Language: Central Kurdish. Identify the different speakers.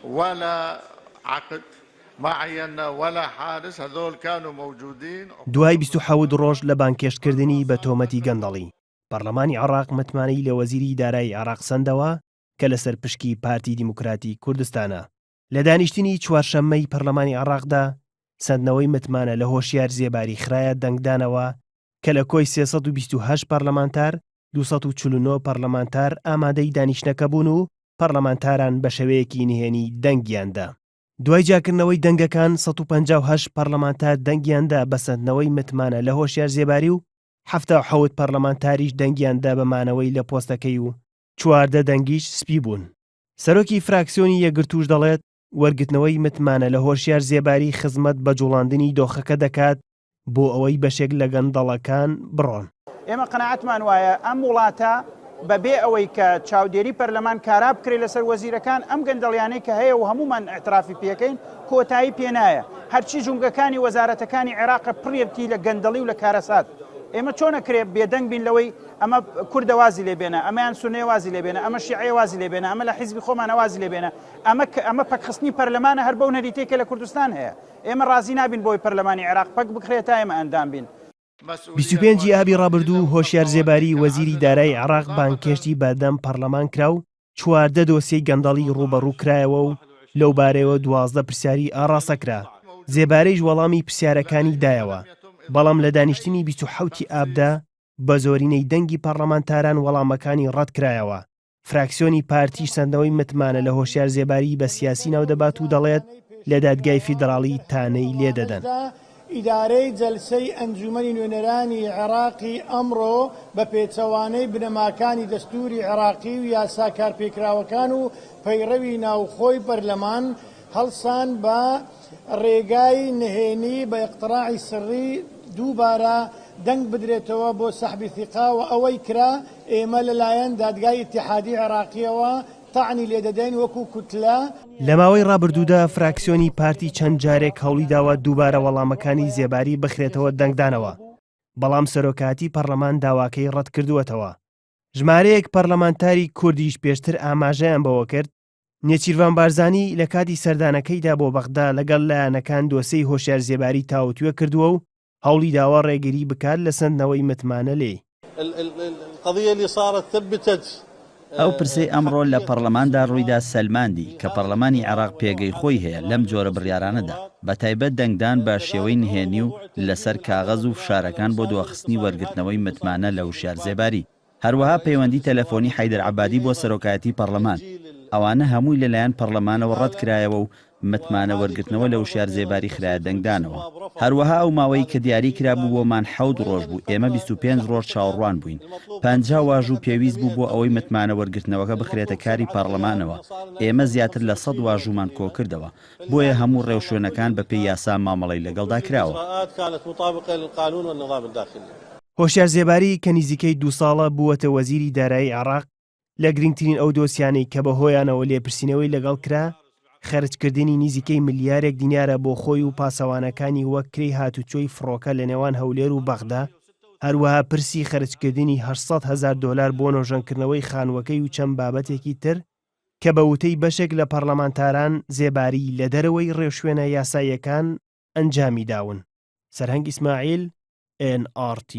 Speaker 1: ولا عقد ما عينا ولا حارس، هذول كانوا موجودين.
Speaker 2: دوای 27 ڕۆژ لە بانکێشتکردنی بە تۆمەتی گەندەڵی پەرلەمانی عێراق متمانەی لە وەزیری دارایی عێراق سەندەوە کە لەسەر پشکی پارتی دیموکراتی کوردستانە. لە دانیشتنی چوارشەممەی پەرلەمانی عێراقدا سندنەوەی متمانە لە هۆشیار زێباری خرایە دەنگدانەوە کە لە کۆی 328 پەرلەمانتار 249 پەرلەمانتار ئامادەی دانیشتنەکە بوون و پەرلەمانتاران بە شێوەیەکی نهێنی دەنگیاندا. دوای جاکردنەوەی دەنگەکان 158 پەرلەمانتار دەنگیاندا بە سندنەوەی متمانە لە هۆشیار زێباری و 77 پەرلەمانتاریش دەنگیاندا بە مانەوەی لە پۆستەکەی و 14 دەنگیش سپی بوون. سەرۆکی فراکسیۆنی یەکگرتوش دەڵێت وەرگرتنەوەی متمانە لە هۆشیار زێباری خزمەت بە جوڵاندنی دۆخەکە دەکات بۆ ئەوەی بەشێک لە گەندەڵەکان بڕۆن.
Speaker 3: ئێمە قەناعەتمان وایە ئەم وڵاتە بەبێ ئەوەی کە چاودێری پەرلەمان کارا بکرێت لەسەر وەزیرەکان ئەم گەندەڵیانەی کە هەیە و هەمومان ئاعترافی پێکەین کۆتایی پێ نایە. هەرچی جونگەکانی وەزارەتەکانی عێراق پڕێتی لە گەندەڵی و لە کارەسات. ئێمە چۆنەکرێت بێدەنگ بین لەوەی ئەمە کوردە وازی لێبێنە، ئەمەیان سونەیە وازی لێبێنە، ئەمە شیعەیە وازی لێبێنە، ئەمە لە حیزبی خۆمانە وازی لێبێنە، ئەمە پەکخستنی پەرلەمانە هەر بەو نەریتێکە لە کوردستان هەیە. ئێمە ڕازی نابین بۆی پەرلەمانی عێراق پەک بکرێت تا ئێمە ئەندام بین.
Speaker 2: 25 ئابی ڕابردوو هۆشیار زێباری وەزیری دارایی عێراق بانکێشتی بەردەم پەرلەمان کرا و 14 دۆسیەی گەندەڵی ڕوبەڕوو کرایەوە و لەو بارەوە 12 پرسیاری ئاڕاستەکرا. زێبارەیش وەڵامی پرسیارەکانی دایەوە، بەڵام لە دانیشتنی 27 ئابدا بە زۆرینەی دەنگی پەرلەمانتاران وەڵامەکانی ڕەت کرایەوە. فراکسیۆنی پارتیش سەندەوەی متمانە لە هۆشیار زێباری بە سیاسی ناودەبات و دەڵێت لە دادگای فیدراڵی تانەی لێدەدەن.
Speaker 4: ئیدارەی جەلسەی ئەنجومەنی نوێنەرانی عێراقی ئەمڕۆ بە پێچەوانەی بنەماکانی دەستوری عێراقی و یاسا کارپێکراوەکان و پەیڕەوی ناوخۆی پەرلەمان هەڵسان بە ڕێگای نهێنی بە اقتراعی سڕی دووبارە دەنگ بدرێتەوە بۆ سەحبی ثیقا و ئەوەی کرا ئێمە لەلایەن دادگای ئیتیحادی عێراقیەوە تاعنی لێدەدەین وەکو کوتلە.
Speaker 2: لە ماوەی ڕابردوودا فراکسیۆنی پارتی چەند جارێک هەوڵی داوە دووبارە وەڵامەکانی زێباری بخرێتەوە دەنگدانەوە، بەڵام سەرۆکاتی پەرلەمان داواکەی ڕەت کردووەتەوە. ژمارەیەک پەرلەمانتاری کوردیش پێشتر ئاماژەیان بەوە کرد نێچیروان بارزانی لە کاتی سەردانەکەیدا بۆ بەغدا لەگەڵ لایەنەکان دۆسەی هۆشیار زێباری تاوتوێ کردووە و هەوڵی داوە ڕێگیری بکات لە سندنەوەی متمانە لێ.
Speaker 5: ئەو پرسەی ئەمڕۆ لە پەرلەماندا ڕوویدا سەلماندی کە پەرلەمانی عێراق پێگەی خۆی هەیە لەم جۆرە بڕیارانەدا، بە تایبەت دەنگدان بە شێوەی نهێنی و لەسەر کاغەز و فشارەکان بۆ دواخستنی وەرگرتنەوەی متمانە لە هۆشیار زێباری. هەروەها پەیوەندی تەلەفۆنی حەیدەر عەبادی بۆ سەرۆکایەتی پەرلەمان. ئەوانە هەمووی لەلایەن پەرلەمانەوە ڕەت کرایەوە و متمانە وەرگرتنەوە لە هۆشیار زێباری خرایە دەنگدانەوە. هەروەها ئەو ماوەی کە دیاری کرابوو بۆمان 7 ڕۆژ بوو، ئێمە 25 ڕۆژ چاوەڕوان بووین. 50 واژوو پێویست بوو بۆ ئەوەی متمانە وەرگرتنەوەکە بخرێتە کاری پەرلەمانەوە. ئێمە زیاتر لە 100 واژوومان کۆ کردەوە، بۆیە هەموو ڕێوشوێنەکان بە پێی یاسا مامەڵەی لەگەڵدا کراوە.
Speaker 2: هۆشیار زێباری کە نزیکەی 2 ساڵە بووەتە وەزیری دارایی عێراق لە گرنگترین ئەو دۆسیانەی کە بەهۆیانەوە لێپرسینەوەی لەگەڵ کرا خەرجکردنی نزیکەی ملیارێک دینارە بۆ خۆی و پاسەوانەکانی وەک کرێی هاتوچۆی فڕۆکە لە نێوان هەولێر و بەغدا، هەروەها پرسی خەرجکردنی 800,000 دۆلار بۆ نۆژەنکردنەوەی خانووەکەی و چەند بابەتێکی تر کە بە وتەی بەشێک لە پەرلەمانتاران زێباری لە دەرەوەی ڕێوشوێنە یاساییەکان ئەنجامی داون. سەرهەنگ ئیسماعیل، NRT.